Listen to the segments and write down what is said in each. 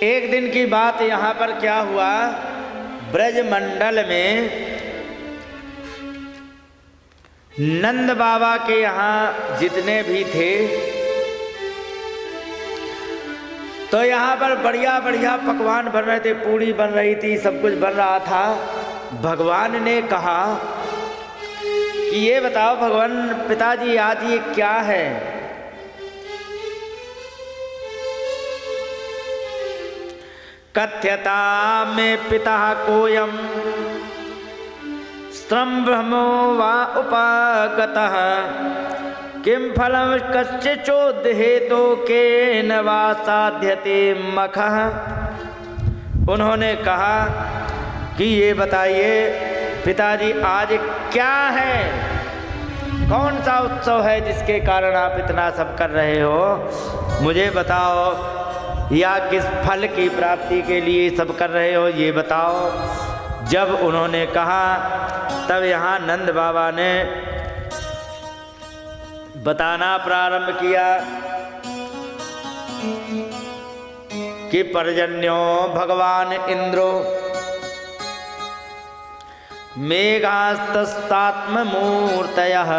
एक दिन की बात यहाँ पर क्या हुआ, ब्रजमंडल में नंद बाबा के यहाँ जितने भी थे तो यहाँ पर बढ़िया बढ़िया पकवान बन रहे थे, पूड़ी बन रही थी, सब कुछ बन रहा था। भगवान ने कहा कि ये बताओ भगवान पिताजी आज ये क्या है? कथ्यता में पिता कोयम स्त्रंभ्रमो वा उपागतः किम फलम कस्य चोदहेतो केन वा साध्यते मखः। उन्होंने कहा कि ये बताइए पिताजी आज क्या है, कौन सा उत्सव है जिसके कारण आप इतना सब कर रहे हो, मुझे बताओ, या किस फल की प्राप्ति के लिए सब कर रहे हो ये बताओ। जब उन्होंने कहा तब यहाँ नंद बाबा ने बताना प्रारंभ किया कि पर्जन्यो भगवान इंद्रो मेघास्तस्तात्ममूर्तयः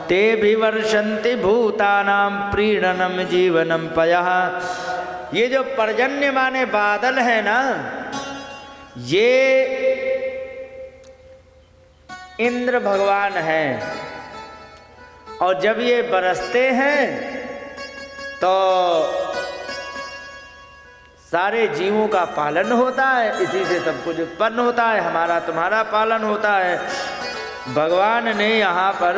ते विवर्षन्ति भूतानां प्रीणनम जीवनम पयः। ये जो पर्जन्य माने बादल है ना, ये इंद्र भगवान हैं, और जब ये बरसते हैं तो सारे जीवों का पालन होता है, इसी से सब कुछ उत्पन्न होता है, हमारा तुम्हारा पालन होता है। भगवान ने यहाँ पर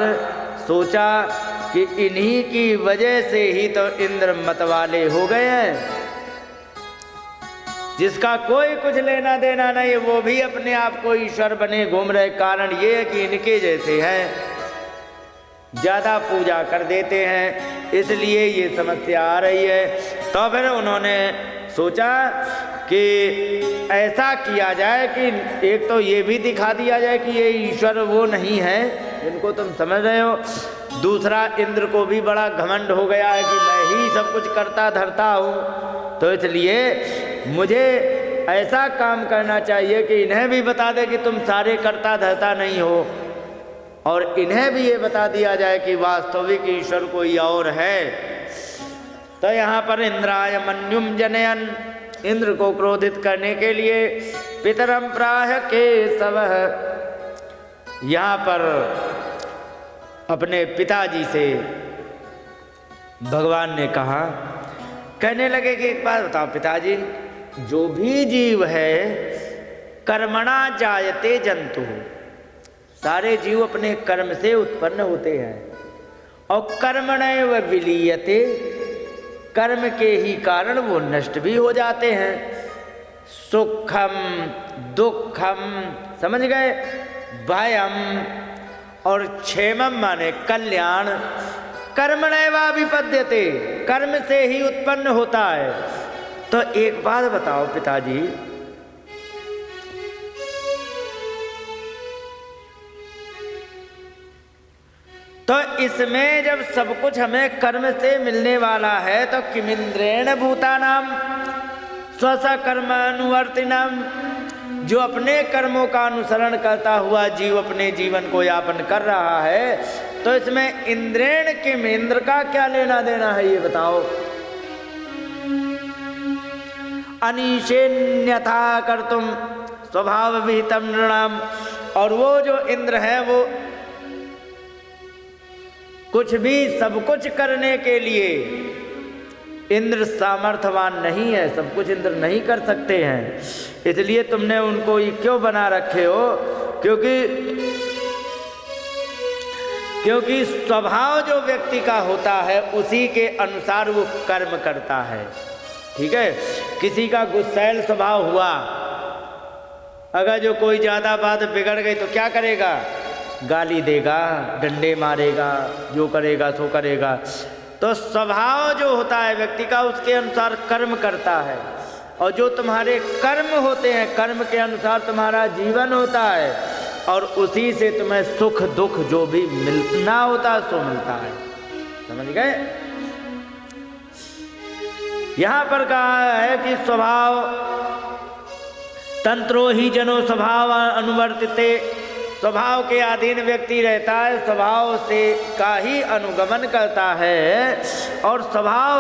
सोचा कि इन्हीं की वजह से ही तो इंद्र मतवाले हो गए हैं, जिसका कोई कुछ लेना देना नहीं, वो भी अपने आप को ईश्वर बने घूम रहे। कारण ये है कि इनके जैसे हैं, ज़्यादा पूजा कर देते हैं, इसलिए ये समस्या आ रही है। तो फिर उन्होंने सोचा कि ऐसा किया जाए कि एक तो ये भी दिखा दिया जाए कि ये ईश्वर वो नहीं है जिनको तुम समझ रहे हो, दूसरा इंद्र को भी बड़ा घमंड हो गया है कि मैं ही सब कुछ करता धरता हूँ, तो इसलिए मुझे ऐसा काम करना चाहिए कि इन्हें भी बता दे कि तुम सारे करता धरता नहीं हो, और इन्हें भी ये बता दिया जाए कि वास्तविक ईश्वर कोई और है। तो यहाँ पर इंद्राय मन्युम जनयन, इंद्र को क्रोधित करने के लिए पितरम प्राह केशवः, यहाँ पर अपने पिताजी से भगवान ने कहा, कहने लगे कि एक बात बताओ पिताजी, जो भी जीव है कर्मणा जायते जंतु, सारे जीव अपने कर्म से उत्पन्न होते हैं, और कर्मणैव विलीयते, कर्म के ही कारण वो नष्ट भी हो जाते हैं। सुखम दुखम, समझ गए, भयम और क्षेमम माने कल्याण, कर्मणैवाभिपद्यते, कर्म से ही उत्पन्न होता है। तो एक बात बताओ पिताजी, तो इसमें जब सब कुछ हमें कर्म से मिलने वाला है तो किमिंद्रेण भूतानाम स्वसकर्मानुवर्तिनाम, जो अपने कर्मों का अनुसरण करता हुआ जीव अपने जीवन को यापन कर रहा है, तो इसमें इंद्रेण किम, इंद्र का क्या लेना देना है ये बताओ। अनीशेन्यथा कर्तुम स्वभाव विहितम नृणाम, और वो जो इंद्र है वो कुछ भी सब कुछ करने के लिए इंद्र सामर्थ्यवान नहीं है, सब कुछ इंद्र नहीं कर सकते हैं, इसलिए तुमने उनको ये क्यों बना रखे हो, क्योंकि स्वभाव जो व्यक्ति का होता है उसी के अनुसार वो कर्म करता है। ठीक है, किसी का गुस्सैल स्वभाव हुआ, अगर जो कोई ज़्यादा बात बिगड़ गई तो क्या करेगा, गाली देगा, डंडे मारेगा, जो करेगा सो करेगा। तो स्वभाव जो होता है व्यक्ति का उसके अनुसार कर्म करता है, और जो तुम्हारे कर्म होते हैं कर्म के अनुसार तुम्हारा जीवन होता है, और उसी से तुम्हें सुख दुख जो भी मिलना होता है सो मिलता है। समझ गए? यहाँ पर कहा है कि स्वभाव तंत्रो ही जनो स्वभाव अनुवर्तिते, स्वभाव के अधीन व्यक्ति रहता है, स्वभाव से का ही अनुगमन करता है। और स्वभाव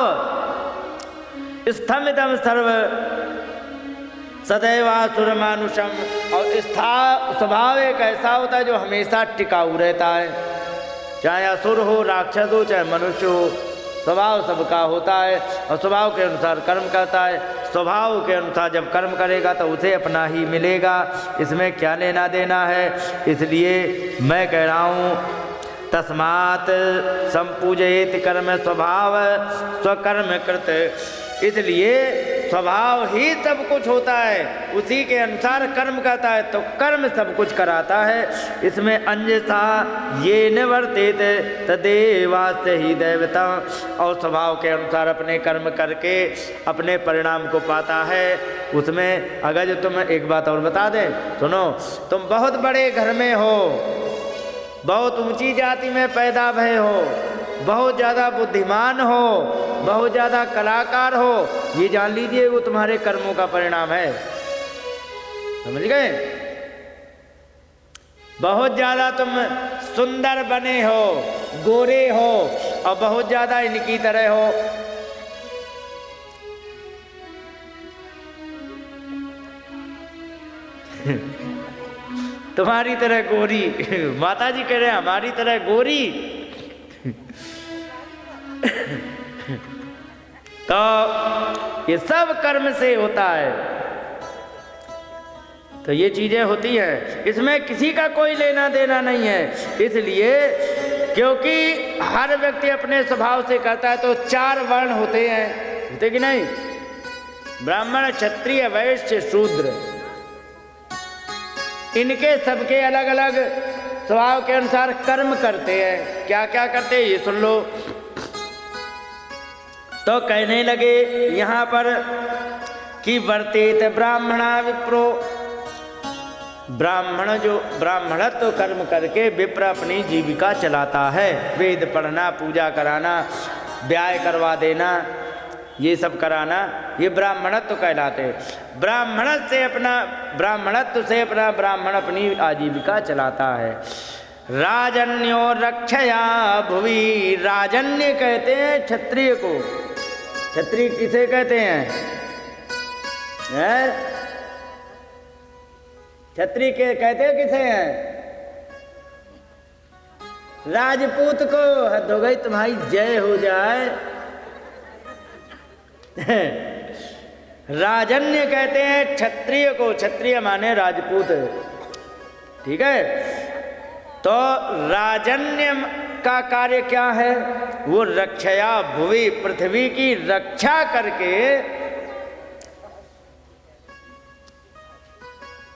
स्थमितम सर्व सदैवासुर मानुषम, और स्वभाव एक ऐसा होता है जो हमेशा टिकाऊ रहता है, चाहे असुर हो, राक्षस हो, चाहे मनुष्य हो, स्वभाव सबका होता है और स्वभाव के अनुसार कर्म करता है। स्वभाव के अनुसार जब कर्म करेगा तो उसे अपना ही मिलेगा, इसमें क्या लेना देना है। इसलिए मैं कह रहा हूँ तस्मात् संपूजयेत कर्म स्वभाव स्वकर्म कृत, इसलिए स्वभाव ही सब कुछ होता है, उसी के अनुसार कर्म करता है तो कर्म सब कुछ कराता है। इसमें अंजसा ये निवर्तित तदेवास्य ही दैवता, और स्वभाव के अनुसार अपने कर्म करके अपने परिणाम को पाता है। उसमें अगर जो तुम एक बात और बता दें, सुनो, तुम बहुत बड़े घर में हो, बहुत ऊंची जाति में पैदा भये हो, बहुत ज़्यादा बुद्धिमान हो, बहुत ज़्यादा कलाकार हो, ये जान लीजिए वो तुम्हारे कर्मों का परिणाम है। समझ गए? बहुत ज़्यादा तुम सुंदर बने हो, गोरे हो और बहुत ज़्यादा इनकी तरह हो, तुम्हारी तरह गोरी, माता जी कह रहे हैं हमारी तरह गोरी, तो ये सब कर्म से होता है। तो ये चीजें होती हैं, इसमें किसी का कोई लेना देना नहीं है। इसलिए क्योंकि हर व्यक्ति अपने स्वभाव से करता है, तो 4 वर्ण होते हैं, होते कि नहीं? ब्राह्मण, क्षत्रिय, वैश्य, शूद्र, इनके सबके अलग अलग स्वभाव के अनुसार कर्म करते हैं। क्या क्या करते हैं ये सुन लो। तो कहने लगे यहाँ पर कि वर्तेत ब्राह्मणा विप्रो, ब्राह्मण जो ब्राह्मणत्व कर्म करके विप्र अपनी जीविका चलाता है। वेद पढ़ना, पूजा कराना, ब्याह करवा देना, ये सब कराना, ये ब्राह्मणत्व कहलाते। ब्राह्मणत्व से अपना ब्राह्मण अपनी आजीविका चलाता है। राजन्यो रक्षया भुवि, राजन्य कहते हैं क्षत्रिय को। क्षत्रिय किसे कहते हैं? क्षत्रिय के कहते हैं किसे हैं? राजपूत को। हद हो गई तुम्हारी, जय हो जाए। राजन्य कहते हैं क्षत्रिय को, क्षत्रिय माने राजपूत, ठीक है। तो राजन्य का कार्य क्या है? वो रक्षया भुवि, पृथ्वी की रक्षा करके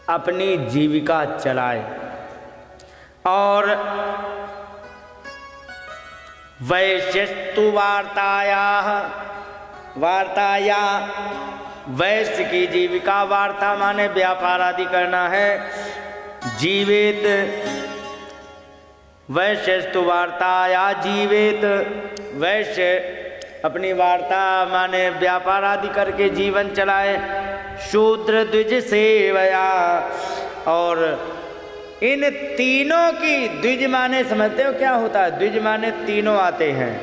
अपनी जीविका चलाए। और वैश्यस्तु वार्ताया, वैश्य की जीविका, वार्ता माने व्यापार आदि करना है। जीवेत वैश्यस्तु वार्ताया जीवेत, वैश्य अपनी वार्ता माने व्यापार आदि करके जीवन चलाए। शूद्र द्विज सेवया, और इन तीनों की, द्विज माने समझते हो क्या होता है? द्विज माने तीनों आते हैं,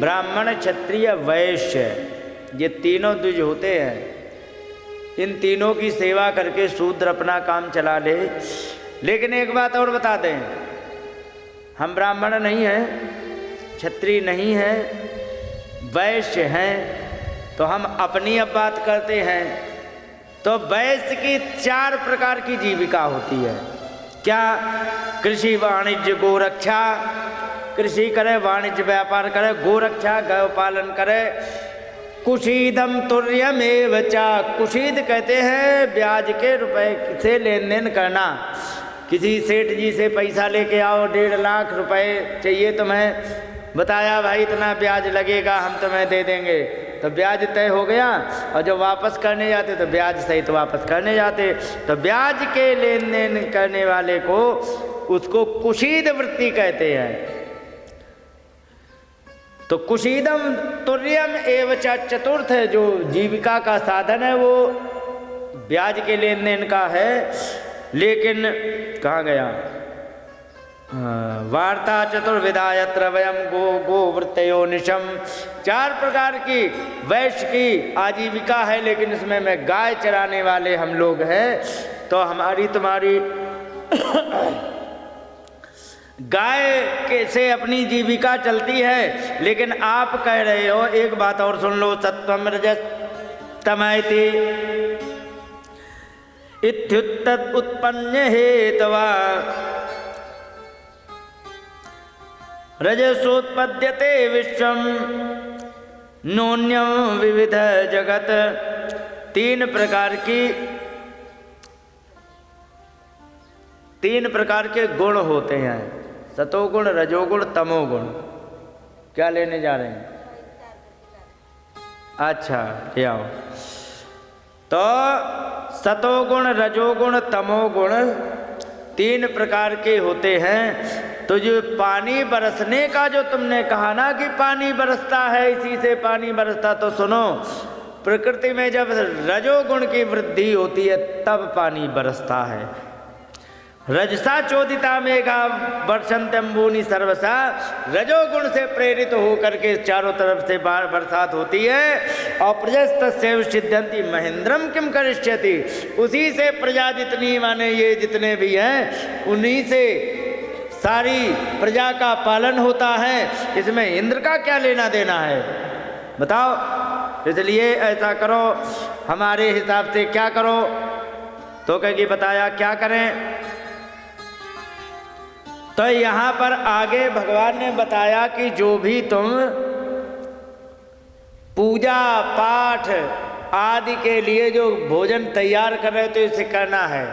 ब्राह्मण, क्षत्रिय, वैश्य, ये तीनों द्विज होते हैं। इन तीनों की सेवा करके शूद्र अपना काम चला ले। लेकिन एक बात और बता दें, हम ब्राह्मण नहीं हैं, क्षत्रिय नहीं हैं, वैश्य हैं, तो हम अपनी अब बात करते हैं। तो वैश्य की 4 प्रकार की जीविका होती है। क्या? कृषि, वाणिज्य, गोरक्षा। कृषि करे, वाणिज्य व्यापार करे, गोरक्षा गौ पालन करे। कुशीदम तुर्यमेव चा, कुशीद कहते हैं ब्याज के रुपए से लेन देन करना। किसी सेठ जी से पैसा लेके आओ, 1.5 लाख रुपए चाहिए तुम्हें, बताया भाई इतना ब्याज लगेगा, हम तुम्हें दे देंगे, तो ब्याज तय हो गया। और जब वापस करने जाते तो ब्याज सहित वापस करने जाते। तो ब्याज के लेन देन करने वाले को, उसको कुशीद वृत्ति कहते हैं। तो कुशीदम तुर्यम एवं चतुर्थ जो जीविका का साधन है वो ब्याज के लेन देन का है, लेकिन कहाँ गया, वार्ता चतुर्विधा यत्र वयम गोवृत्तयो निशम, 4 प्रकार की वैश्य की आजीविका है, लेकिन इसमें मैं गाय चराने वाले हम लोग हैं, तो हमारी तुम्हारी गाय के से अपनी जीविका चलती है। लेकिन आप कह रहे हो, एक बात और सुन लो, सत्वम रजस तमैति इत्युत्तत् उत्पन्न हेतवा रजसोत्पद्यते विश्वम नोन्यम विविध जगत। 3 प्रकार के गुण होते हैं, सतोगुण, रजोगुण, तमोगुण। क्या लेने जा रहे हैं? अच्छा, ले आओ। तो सतोगुण, रजोगुण, तमोगुण 3 प्रकार के होते हैं। तो जो पानी बरसने का जो तुमने कहा ना कि पानी बरसता है, इसी से पानी बरसता, तो सुनो, प्रकृति में जब रजोगुण की वृद्धि होती है तब पानी बरसता है। रजसा चोदिता मेघा वर्षन्ते अम्बूनि सर्वसा, रजोगुण से प्रेरित होकर के चारों तरफ से बरसात होती है। और प्रजस्तस्यैव सिद्ध्यन्ति महेंद्रम किम करिष्यति, उसी से प्रजा जितनी, माने ये जितने भी हैं, उन्हीं से सारी प्रजा का पालन होता है। इसमें इंद्र का क्या लेना देना है बताओ। इसलिए ऐसा करो, हमारे हिसाब से क्या करो, तो कहेगी बताया क्या करें। तो यहाँ पर आगे भगवान ने बताया कि जो भी तुम पूजा पाठ आदि के लिए जो भोजन तैयार कर रहे हो तो इसे करना है।